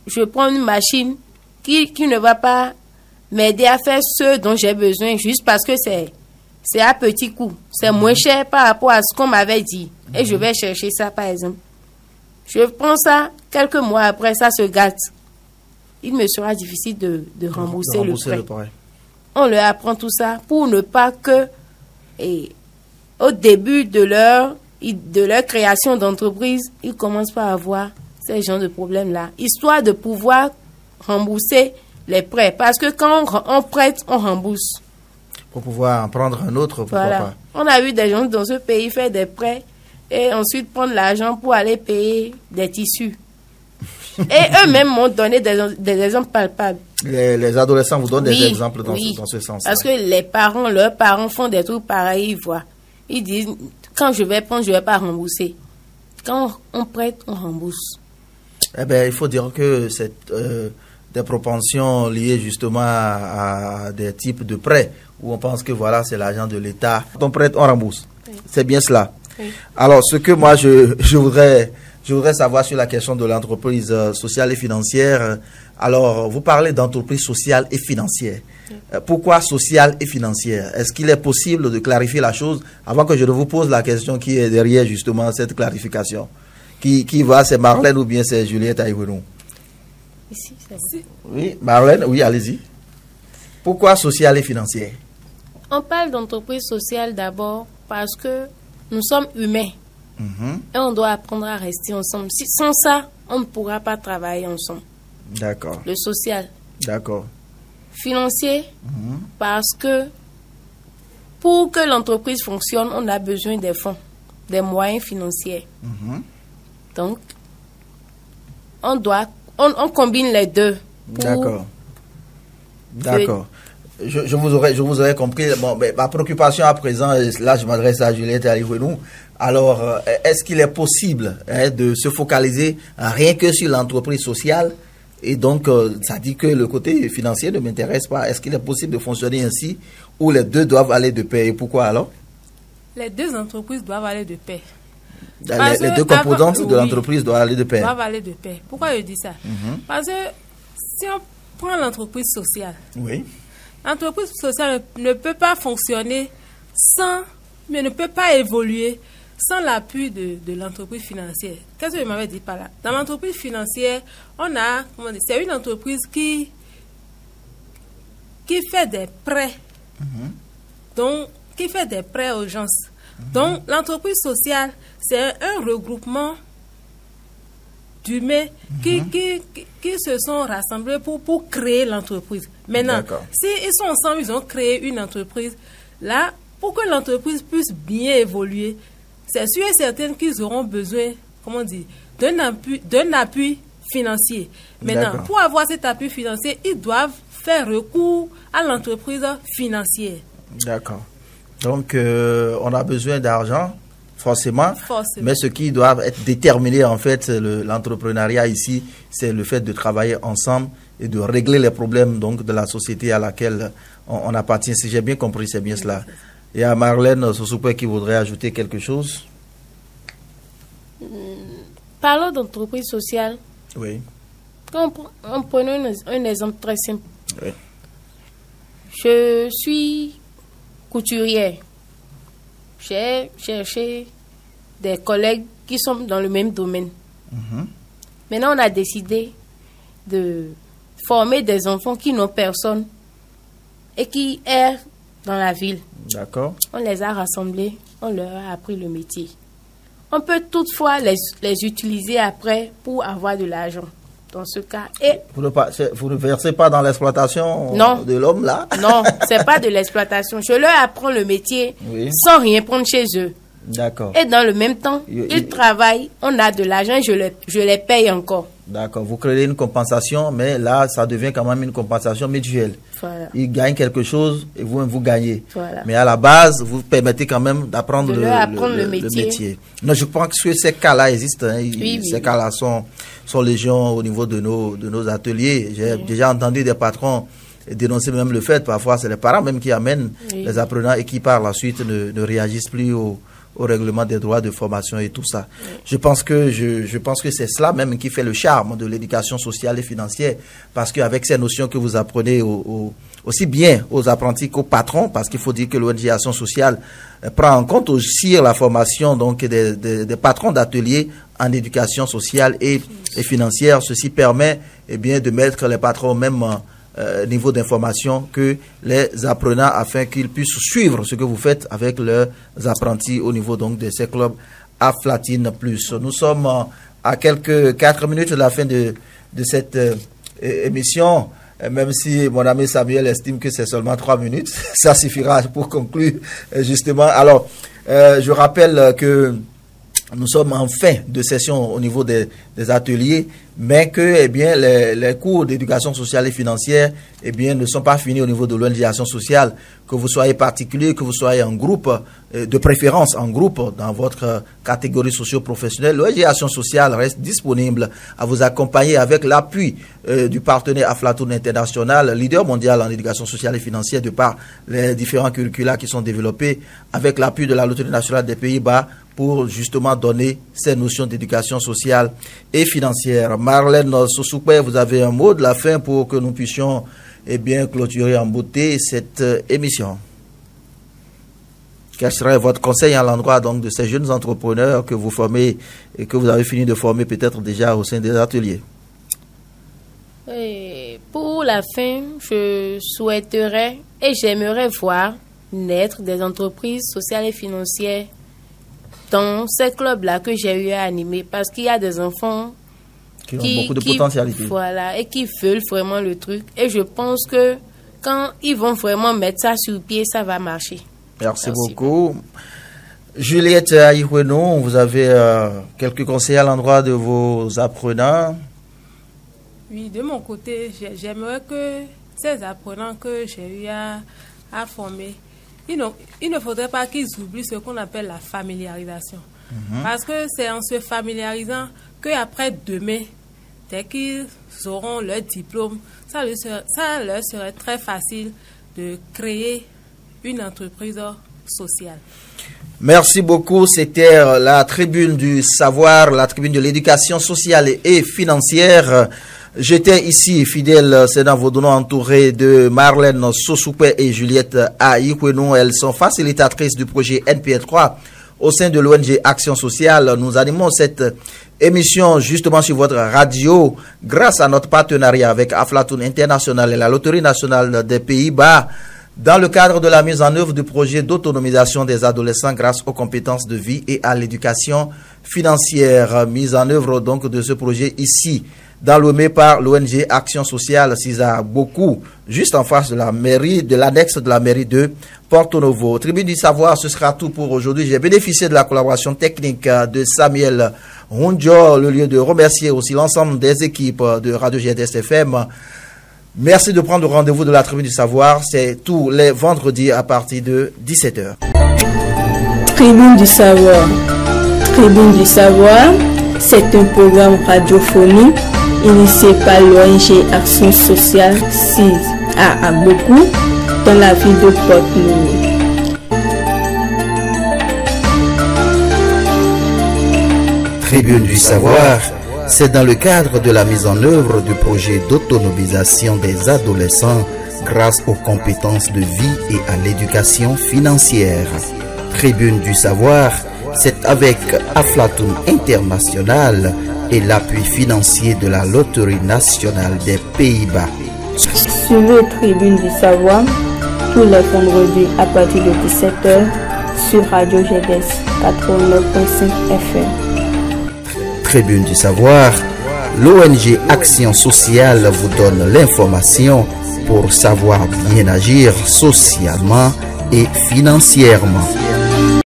je prends une machine qui ne va pas m'aider à faire ce dont j'ai besoin juste parce que c'est à petit coût. C'est moins cher par rapport à ce qu'on m'avait dit. Et je vais chercher ça, par exemple. Je prends ça, quelques mois après, ça se gâte. Il me sera difficile de rembourser le prêt. On leur apprend tout ça pour ne pas que, au début de leur création d'entreprise, ils commencent par avoir ces genres de problèmes-là, histoire de pouvoir rembourser les prêts. Parce que quand on prête, on rembourse. Pour pouvoir en prendre un autre, pourquoi pas. On a vu des gens dans ce pays faire des prêts et ensuite prendre l'argent pour aller payer des tissus. Et eux-mêmes m'ont donné des exemples palpables. Les adolescents vous donnent des exemples dans ce sens-là. Parce que leurs parents font des trucs pareils, ils voient. Ils disent, quand je vais prendre, je ne vais pas rembourser. Quand on prête, on rembourse. Eh bien, il faut dire que c'est des propensions liées justement à des types de prêts où on pense que voilà, c'est l'argent de l'État. Quand on prête, on rembourse. Oui. C'est bien cela. Oui. Alors, ce que moi, je voudrais savoir sur la question de l'entreprise sociale et financière. Alors, vous parlez d'entreprise sociale et financière. Oui. Pourquoi sociale et financière? Est-ce qu'il est possible de clarifier la chose avant que je ne vous pose la question qui est derrière justement cette clarification? Qui va? C'est Marlène ou bien c'est Juliette Aïwenou? Ici, c'est bon. Oui, Marlène, oui, allez-y. Pourquoi sociale et financière? On parle d'entreprise sociale d'abord parce que nous sommes humains. Et on doit apprendre à rester ensemble. Sans ça, on ne pourra pas travailler ensemble. D'accord. Le social. D'accord. Financier, parce que pour que l'entreprise fonctionne, on a besoin des fonds, des moyens financiers. Donc, on combine les deux. D'accord. D'accord. Je vous aurais compris. Bon, mais ma préoccupation à présent, là je m'adresse à Juliette Aïwenou. Alors, est-ce qu'il est possible de se focaliser rien que sur l'entreprise sociale? Et donc, ça dit que le côté financier ne m'intéresse pas. Est-ce qu'il est possible de fonctionner ainsi ou les deux doivent aller de pair? Et pourquoi alors? Les deux entreprises doivent aller de pair. Les deux composantes de l'entreprise doivent aller de pair. Doivent aller de pair. Pourquoi je dis ça? Parce que si on prend l'entreprise sociale, oui. L'entreprise sociale ne peut pas fonctionner mais ne peut pas évoluer sans l'appui de l'entreprise financière. Qu'est-ce que je m'avais dit par là? Dans l'entreprise financière, c'est une entreprise qui fait des prêts. Donc, qui fait des prêts aux gens. Donc, l'entreprise sociale, c'est un regroupement d'humains qui se sont rassemblés pour créer l'entreprise. Maintenant, s'ils sont ensemble, ils ont créé une entreprise. Là, pour que l'entreprise puisse bien évoluer, c'est sûr et certain qu'ils auront besoin, d'un appui financier. Maintenant, pour avoir cet appui financier, ils doivent faire recours à l'entreprise financière. D'accord. Donc, on a besoin d'argent, forcément. Mais ce qui doit être déterminé, en fait, l'entrepreneuriat ici, c'est le fait de travailler ensemble et de régler les problèmes donc, de la société à laquelle on appartient. Si j'ai bien compris, c'est bien cela. Il y a Marlène Sosupé qui voudrait ajouter quelque chose. Parlons d'entreprise sociale. Oui. On prenons un exemple très simple. Oui. Je suis couturière. J'ai cherché des collègues qui sont dans le même domaine. Maintenant, on a décidé de former des enfants qui n'ont personne et qui errent dans la ville. D'accord. On les a rassemblés, on leur a appris le métier. on peut toutefois les utiliser après pour avoir de l'argent. Dans ce cas, et vous ne versez pas dans l'exploitation de l'homme là? Non, c'est pas de l'exploitation. Je leur apprends le métier sans rien prendre chez eux. D'accord. Et dans le même temps, ils travaillent, on a de l'argent, je les paye encore. D'accord. Vous créez une compensation, mais là, ça devient quand même une compensation mutuelle. Voilà. Ils gagnent quelque chose et vous gagnez. Voilà. Mais à la base, vous permettez quand même d'apprendre le métier. Non, je pense que ces cas-là existent. Hein. Ces cas-là sont légion au niveau de nos ateliers. J'ai déjà entendu des patrons dénoncer même le fait, parfois c'est les parents même qui amènent les apprenants et qui par la suite ne réagissent plus au règlement des droits de formation et tout ça. Je pense que c'est cela même qui fait le charme de l'éducation sociale et financière, parce qu'avec ces notions que vous apprenez aussi bien aux apprentis qu'aux patrons, parce qu'il faut dire que l'ONG Action Sociale prend en compte aussi la formation donc des patrons d'ateliers en éducation sociale et financière. Ceci permet bien de mettre les patrons au même niveau d'information que les apprenants, afin qu'ils puissent suivre ce que vous faites avec leurs apprentis au niveau donc de ces clubs Aflatine Plus. Nous sommes à quelques 4 minutes de la fin de cette émission, même si mon ami Samuel estime que c'est seulement 3 minutes, ça suffira pour conclure justement. Alors, je rappelle que nous sommes en fin de session au niveau des ateliers, mais que les cours d'éducation sociale et financière ne sont pas finis au niveau de l'ONG Action Sociale. Que vous soyez particulier, que vous soyez en groupe, de préférence en groupe dans votre catégorie socio-professionnelle, l'ONG Action Sociale reste disponible à vous accompagner avec l'appui du partenaire Aflatoon International, leader mondial en éducation sociale et financière, de par les différents curricula qui sont développés, avec l'appui de la Loterie nationale des Pays-Bas, pour justement donner ces notions d'éducation sociale et financière. Marlène Sosukwe, vous avez un mot de la fin pour que nous puissions clôturer en beauté cette émission. Quel serait votre conseil à l'endroit donc de ces jeunes entrepreneurs que vous formez et que vous avez fini de former peut-être déjà au sein des ateliers? Et pour la fin, je souhaiterais et j'aimerais voir naître des entreprises sociales et financières dans ces clubs-là que j'ai eu à animer, parce qu'il y a des enfants qui ont beaucoup de potentialité. Voilà, et qui veulent vraiment le truc. Et je pense que quand ils vont vraiment mettre ça sur pied, ça va marcher. Merci beaucoup. Juliette Aïhueno, vous avez quelques conseils à l'endroit de vos apprenants? Oui, de mon côté, j'aimerais que ces apprenants que j'ai eu à former, il ne faudrait pas qu'ils oublient ce qu'on appelle la familiarisation. Parce que c'est en se familiarisant qu'après demain, dès qu'ils auront leur diplôme, ça leur serait très facile de créer une entreprise sociale. Merci beaucoup. C'était la tribune du savoir, la tribune de l'éducation sociale et financière. J'étais ici, fidèle, c'est dans vos dons, entouré de Marlène Sosukwe et Juliette Aïhueno. Elles sont facilitatrices du projet NPR3 au sein de l'ONG Action Sociale. Nous animons cette émission justement sur votre radio grâce à notre partenariat avec Aflatoon International et la Loterie nationale des Pays-Bas, dans le cadre de la mise en œuvre du projet d'autonomisation des adolescents grâce aux compétences de vie et à l'éducation financière. Mise en œuvre donc de ce projet ici dans Lomé par l'ONG Action Sociale CISA Boku, juste en face de la mairie, de l'annexe de la mairie de Porto Novo. Tribune du savoir, ce sera tout pour aujourd'hui. J'ai bénéficié de la collaboration technique de Samuel Hunjo, le lieu de remercier aussi l'ensemble des équipes de Radio GDS FM. Merci de prendre le rendez-vous de la Tribune du savoir. C'est tous les vendredis à partir de 17h. Tribune du savoir. Tribune du savoir, c'est un programme radiophonique initié par l'ONG Action Sociale CIS à Agbokou, dans la ville de Porto-Novo. Tribune du savoir, c'est dans le cadre de la mise en œuvre du projet d'autonomisation des adolescents grâce aux compétences de vie et à l'éducation financière. Tribune du savoir, c'est avec Aflatoon International et l'appui financier de la Loterie nationale des Pays-Bas. Suivez Tribune du savoir tous les vendredis à partir de 17h sur Radio GDS 89.5 FM. Tribune du savoir, l'ONG Action sociale vous donne l'information pour savoir bien agir socialement et financièrement.